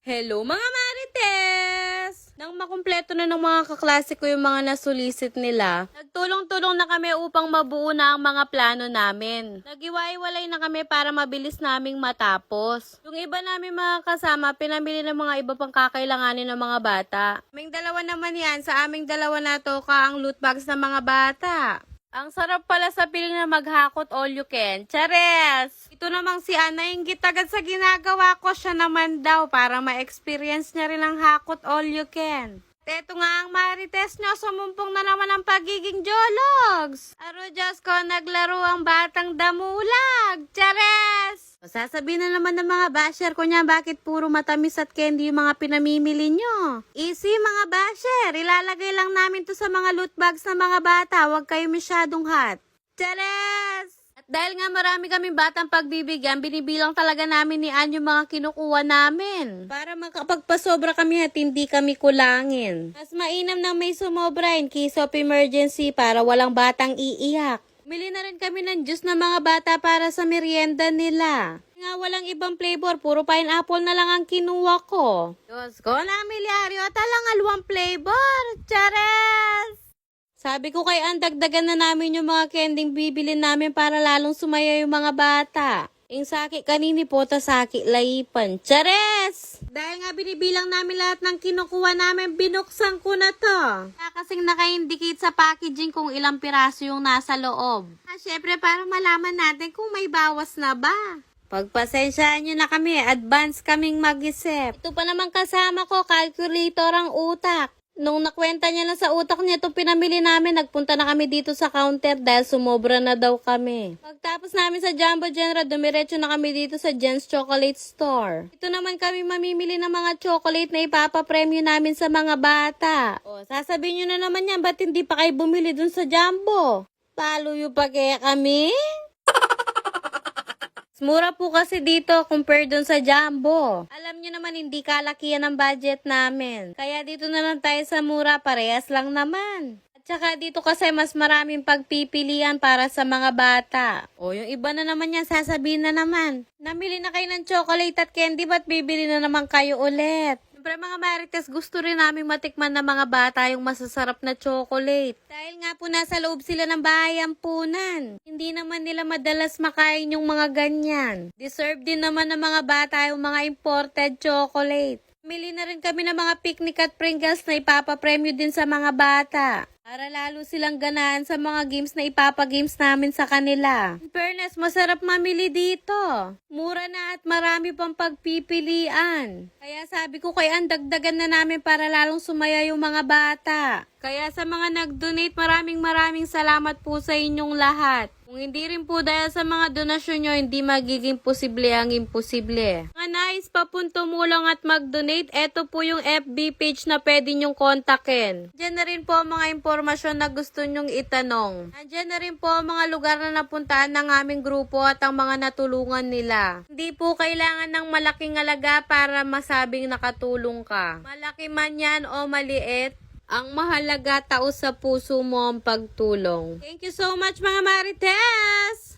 Hello mga Marites! Nang makumpleto na ng mga kaklase ko yung mga nasulisit nila, nagtulong-tulong na kami upang mabuo na ang mga plano namin. Nagiwaiwalay na kami para mabilis naming matapos. Yung iba namin mga kasama, pinamili ng mga iba pang kakailanganin ng mga bata. Aming dalawa naman yan, sa aming dalawa na to ka ang loot bags ng mga bata. Ang sarap pala sa piling na maghakot all you can. Chares! Ito namang si Ana, inggit agad sa ginagawa ko. Siya naman daw para ma-experience niya rin ang hakot all you can. At eto nga ang Marites nyo, sumumpong na naman ang pagiging jologs. Aro Diyos ko, naglaro ang batang damulag. Chares! Sasabihin na naman ng mga basher ko niya bakit puro matamis at candy yung mga pinamimili nyo. Easy mga basher, ilalagay lang namin to sa mga loot bags ng mga bata, huwag kayo masyadong hot. Chares! At dahil nga marami kaming batang pagbibigyan, binibilang talaga namin ni Ann yung mga kinukuha namin. Para makapagpasobra kami at hindi kami kulangin. Mas mainam nang may sumobra in case of emergency para walang batang iiyak. Bumili na rin kami ng juice ng mga bata para sa merienda nila. Nga walang ibang flavor, puro pineapple na lang ang kinuha ko. Diyos ko na milyaryo, talangalwang flavor. Chares! Sabi ko kay Ann, dagdagan na namin yung mga kending bibilin namin para lalong sumaya yung mga bata. Yung saki kanini po, ta saki laipan. Chares! Dahil nga binibilang namin lahat ng kinukuha namin, binuksan ko na to. Kasing naka-indicate sa packaging kung ilang piraso yung nasa loob. Syempre para malaman natin kung may bawas na ba. Pagpasensyaan nyo na kami, advance kaming mag-isip. Ito pa naman kasama ko, calculator ang utak. Nung nakwenta niya na sa utak niya itong pinamili namin, nagpunta na kami dito sa counter dahil sumobra na daw kami. Pagtapos namin sa Jumbo General, dumiretso na kami dito sa Jen's Chocolate Store. Ito naman kami mamimili ng mga chocolate na ipapapremyo namin sa mga bata. O, sasabihin nyo na naman yan, ba't hindi pa kayo bumili dun sa Jumbo? Paluyo pa kaya kami? Mura po kasi dito compare dun sa Jumbo. Alam nyo naman hindi kalakihan ang budget namin. Kaya dito na lang tayo sa mura, parehas lang naman. At saka dito kasi mas maraming pagpipilian para sa mga bata. O yung iba na naman yan, sasabihin na naman. Namili na kayo ng chocolate at candy, ba't bibili na naman kayo ulit? Siyempre mga Marites, gusto rin namin matikman ng mga bata yung masasarap na chocolate. Dahil nga po nasa loob sila ng bahay ampunan. Hindi naman nila madalas makain yung mga ganyan. Deserve din naman ng mga bata yung mga imported chocolate. Mili na rin kami ng mga picnic at Pringles na ipapapremyo din sa mga bata. Para lalo silang ganahan sa mga games na ipapagames namin sa kanila. In fairness, masarap mamili dito. Mura na at marami pang pagpipilian. Kaya sabi ko kay Ann, dagdagan na namin para lalong sumaya yung mga bata. Kaya sa mga nag-donate, maraming salamat po sa inyong lahat. Kung hindi rin po dahil sa mga donasyon nyo, hindi magiging posible ang imposible. Mga nais pa pong tumulong at mag-donate, eto po yung FB page na pwede nyong kontakin. Diyan na rin po ang mga impormasyon na gusto nyong itanong. Andiyan na rin po ang mga lugar na napuntaan ng aming grupo at ang mga natulungan nila. Hindi po kailangan ng malaking halaga para masabing nakatulong ka. Malaki man yan o maliit, ang mahalaga tao sa puso mo ang pagtulong. Thank you so much mga Marites!